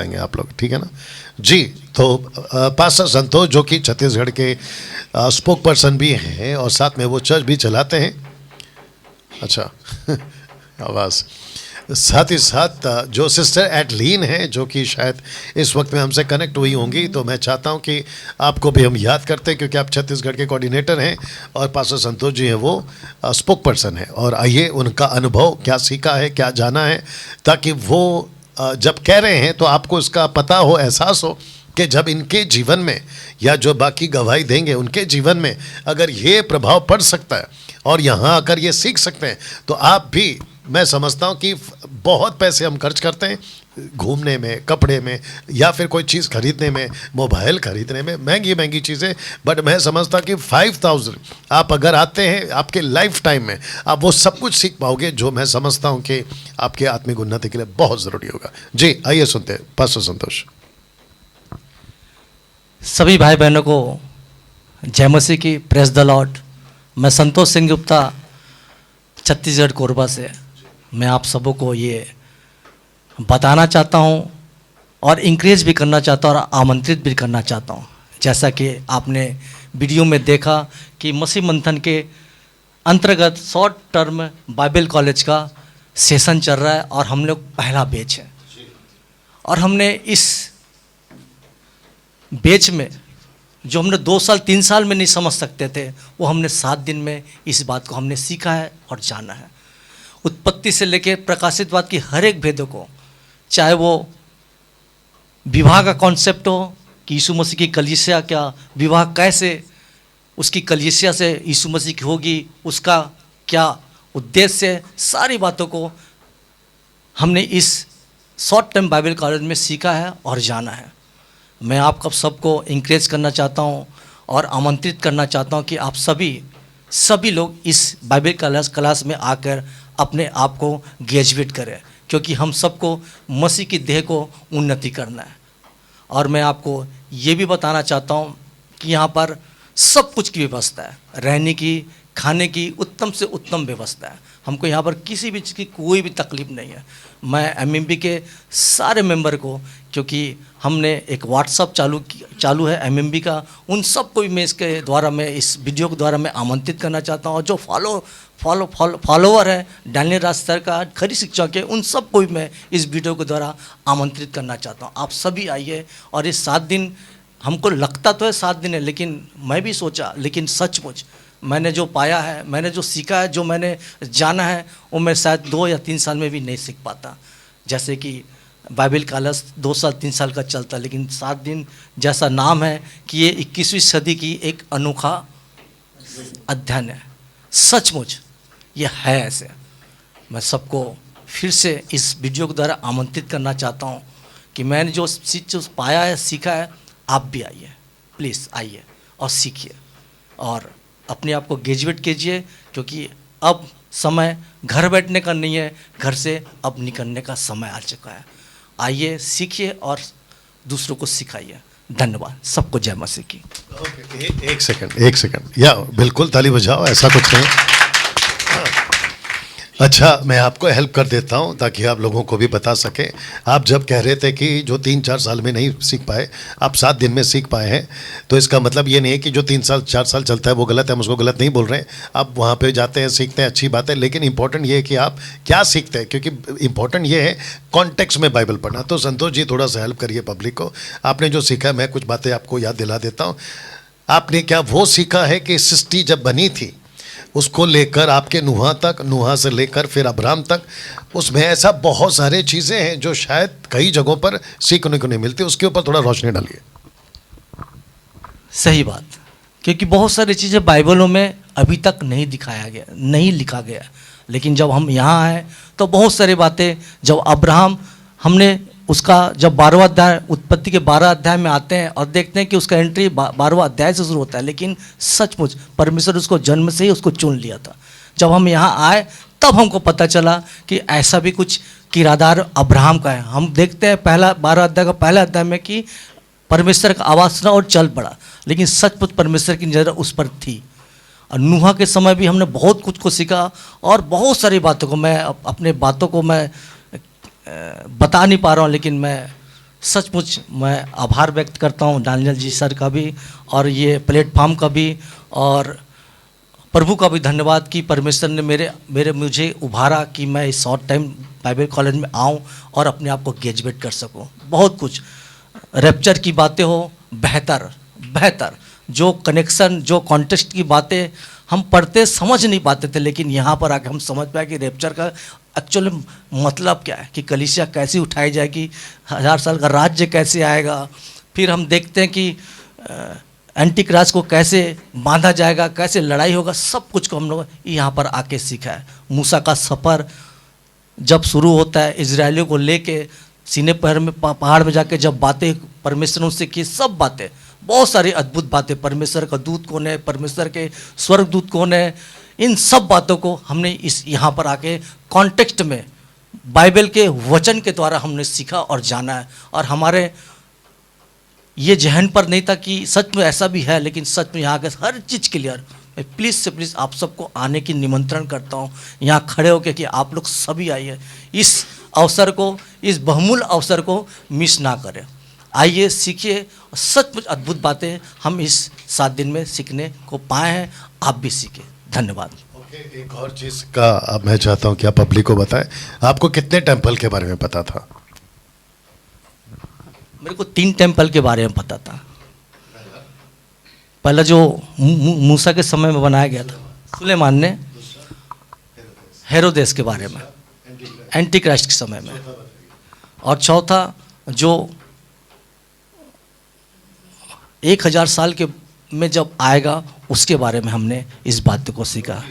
आप लोग, ठीक है ना जी। तो पास्टर संतोष जो कि छत्तीसगढ़ के स्पोक पर्सन भी हैं और साथ में वो चर्च भी चलाते हैं। अच्छा आवाज़। साथ ही साथ जो सिस्टर एडलीन है जो कि शायद इस वक्त में हमसे कनेक्ट हुई होंगी, तो मैं चाहता हूं कि आपको भी हम याद करते हैं क्योंकि आप छत्तीसगढ़ के कोऑर्डिनेटर हैं और पास्टर संतोष जी हैं वो स्पोक पर्सन है। और आइए उनका अनुभव, क्या सीखा है, क्या जाना है, ताकि वो जब कह रहे हैं तो आपको इसका पता हो, एहसास हो कि जब इनके जीवन में या जो बाकी गवाही देंगे उनके जीवन में अगर ये प्रभाव पड़ सकता है और यहाँ आकर ये सीख सकते हैं, तो आप भी, मैं समझता हूँ कि बहुत पैसे हम खर्च करते हैं घूमने में, कपड़े में, या फिर कोई चीज़ खरीदने में, मोबाइल खरीदने में, महंगी महंगी चीज़ें, बट मैं समझता कि 5000 आप अगर आते हैं आपके लाइफ टाइम में आप वो सब कुछ सीख पाओगे जो मैं समझता हूँ कि आपके आत्मिक उन्नति के लिए बहुत ज़रूरी होगा। जी आइए सुनते हैं पास्टर संतोष। सभी भाई बहनों को जय मसीह की, प्रेज द लॉर्ड। मैं संतोष सिंह गुप्ता छत्तीसगढ़ कोरबा से, मैं आप सबों को ये बताना चाहता हूँ और इंकरेज भी करना चाहता हूँ और आमंत्रित भी करना चाहता हूँ। जैसा कि आपने वीडियो में देखा कि मसीह मंथन के अंतर्गत शॉर्ट टर्म बाइबल कॉलेज का सेशन चल रहा है और हम लोग पहला बैच है और हमने इस बैच में जो हमने 2 साल 3 साल में नहीं समझ सकते थे वो हमने 7 दिन में इस बात को हमने सीखा है और जाना है। उत्पत्ति से लेकर प्रकाशितवाद की हर एक भेदों को, चाहे वो विवाह का कॉन्सेप्ट हो कि यीशु मसीह की कलीसिया क्या, विवाह कैसे उसकी कलीसिया से यीशु मसीह की होगी, उसका क्या उद्देश्य है, सारी बातों को हमने इस शॉर्ट टर्म बाइबल कॉलेज में सीखा है और जाना है। मैं आप सबको इंकरेज करना चाहता हूँ और आमंत्रित करना चाहता हूँ कि आप सभी लोग इस बाइबल क्लास में आकर अपने आप को ग्रेजुएट करें, क्योंकि हम सबको मसीह की देह को उन्नति करना है। और मैं आपको ये भी बताना चाहता हूँ कि यहाँ पर सब कुछ की व्यवस्था है, रहने की, खाने की उत्तम से उत्तम व्यवस्था है। हमको यहाँ पर किसी भी चीज़ की कोई भी तकलीफ़ नहीं है। मैं एमएमबी के सारे मेंबर को, क्योंकि हमने एक व्हाट्सअप चालू है एमएमबी का, उन सब को भी मैं इसके द्वारा, मैं इस वीडियो के द्वारा मैं आमंत्रित करना चाहता हूँ। और जो फॉलोवर है डानियल राज सर का, खरी शिक्षा के, उन सब को भी मैं इस वीडियो के द्वारा आमंत्रित करना चाहता हूँ। आप सभी आइए। और ये 7 दिन, हमको लगता तो है 7 दिन है, लेकिन मैं भी सोचा, लेकिन सचमुच मैंने जो पाया है, मैंने जो सीखा है, जो मैंने जाना है, वो मैं शायद 2 या 3 साल में भी नहीं सीख पाता। जैसे कि बाइबल कॉलेज 2 साल 3 साल का चलता, लेकिन 7 दिन जैसा नाम है कि ये 21वीं सदी की एक अनोखा अध्ययन है। सचमुच ये है ऐसे। मैं सबको फिर से इस वीडियो के द्वारा आमंत्रित करना चाहता हूँ कि मैंने जो चीज़ पाया है, सीखा है, आप भी आइए, प्लीज़ आइए और सीखिए और अपने आप को ग्रेजुएट कीजिए, क्योंकि अब समय घर बैठने का नहीं है, घर से अब निकलने का समय आ चुका है। आइए, सीखिए और दूसरों को सिखाइए। धन्यवाद। सबको जय मसीह की। एक सेकंड, या बिल्कुल ताली बजाओ, ऐसा कुछ नहीं। अच्छा, मैं आपको हेल्प कर देता हूं ताकि आप लोगों को भी बता सकें। आप जब कह रहे थे कि जो 3-4 साल में नहीं सीख पाए, आप 7 दिन में सीख पाए हैं, तो इसका मतलब ये नहीं है कि जो 3 साल 4 साल चलता है वो गलत है। हम उसको गलत नहीं बोल रहे हैं। आप वहाँ पे जाते हैं, सीखते हैं, अच्छी बात है, लेकिन इंपॉर्टेंट ये है कि आप क्या सीखते हैं, क्योंकि इंपॉर्टेंट ये है कॉन्टेक्स्ट में बाइबल पढ़ना। तो संतोष जी थोड़ा सा हेल्प करिए पब्लिक को। आपने जो सीखा, मैं कुछ बातें आपको याद दिला देता हूँ। आपने क्या वो सीखा है कि सृष्टि जब बनी थी उसको लेकर आपके नूहा तक, नूहा से लेकर फिर अब्राहम तक, उसमें ऐसा बहुत सारे चीज़ें हैं जो शायद कई जगहों पर सीखने को नहीं मिलती। उसके ऊपर थोड़ा रोशनी डालिए। सही बात, क्योंकि बहुत सारी चीज़ें बाइबलों में अभी तक नहीं दिखाया गया, नहीं लिखा गया, लेकिन जब हम यहाँ आए तो बहुत सारी बातें, जब अब्राहम, हमने उसका जब 12वां अध्याय, उत्पत्ति के 12 अध्याय में आते हैं और देखते हैं कि उसका एंट्री 12वां अध्याय से शुरू होता है, लेकिन सचमुच परमेश्वर उसको जन्म से ही उसको चुन लिया था। जब हम यहाँ आए तब हमको पता चला कि ऐसा भी कुछ किरदार अब्राहम का है। हम देखते हैं पहला 12 अध्याय का पहला अध्याय में कि परमेश्वर का आवाज़ सुना और चल पड़ा, लेकिन सचमुच परमेश्वर की नज़र उस पर थी। और नूहा के समय भी हमने बहुत कुछ को सीखा और बहुत सारी बातों को, मैं अपने बातों को मैं बता नहीं पा रहा हूँ, लेकिन मैं सचमुच मैं आभार व्यक्त करता हूँ डानियल जी सर का भी और ये प्लेटफॉर्म का भी, और प्रभु का भी धन्यवाद कि परमेश्वर ने मेरे मुझे उभारा कि मैं इस शॉर्ट टाइम बाइबल कॉलेज में आऊँ और अपने आप को ग्रेजुएट कर सकूँ। बहुत कुछ रैप्चर की बातें हो, बेहतर जो कनेक्शन, जो कॉन्टेक्स्ट की बातें हम पढ़ते समझ नहीं पाते थे, लेकिन यहाँ पर आके हम समझ पाए कि रैप्चर का एक्चुअली मतलब क्या है, कि कलीसिया कैसे उठाई जाएगी, 1000 साल का राज्य कैसे आएगा। फिर हम देखते हैं कि एंटी क्राइस्ट को कैसे बांधा जाएगा, कैसे लड़ाई होगा, सब कुछ को हम लोग यहाँ पर आके सीखा है। मूसा का सफ़र जब शुरू होता है, इजरायलियों को लेके सीने पहाड़ में जाके जब बातें परमेश्वर उनसे की, सब बातें, बहुत सारी अद्भुत बातें, परमेश्वर का दूत कौन है, परमेश्वर के स्वर्गदूत कौन है, इन सब बातों को हमने इस यहाँ पर आके कॉन्टेक्स्ट में बाइबल के वचन के द्वारा हमने सीखा और जाना है। और हमारे ये जहन पर नहीं था कि सच में ऐसा भी है, लेकिन सच में यहाँ के हर चीज़ क्लियर। मैं प्लीज़ से प्लीज़ आप सबको आने की निमंत्रण करता हूँ, यहाँ खड़े होकर कि आप लोग सभी आइए, इस अवसर को, इस बहुमूल्य अवसर को मिस ना करें। आइए, सीखिए, सचमुच अद्भुत बातें हम इस 7 दिन में सीखने को पाए हैं, आप भी सीखें। धन्यवाद। एक और चीज़ का अब मैं चाहता हूँ कि आप पब्लिक को बताएं, आपको कितने टेम्पल के बारे में पता था? मेरे को 3 टेम्पल के बारे में पता था। पहला जो मूसा के समय में बनाया गया था, सुलेमान ने, हेरोदेस के बारे में, एंटी क्राइस्ट के समय में, और चौथा जो 1000 साल के में जब आएगा उसके बारे में हमने इस बात को सीखा,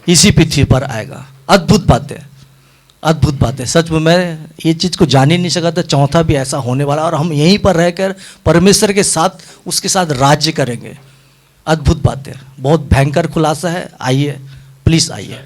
इसी पृथ्वी पर आएगा। अद्भुत बातें, सच में मैं ये चीज़ को जान ही नहीं सका था। चौथा भी ऐसा होने वाला, और हम यहीं पर रहकर परमेश्वर के साथ, उसके साथ राज्य करेंगे। अद्भुत बातें, बहुत भयंकर खुलासा है। आइए, प्लीज़ आइए।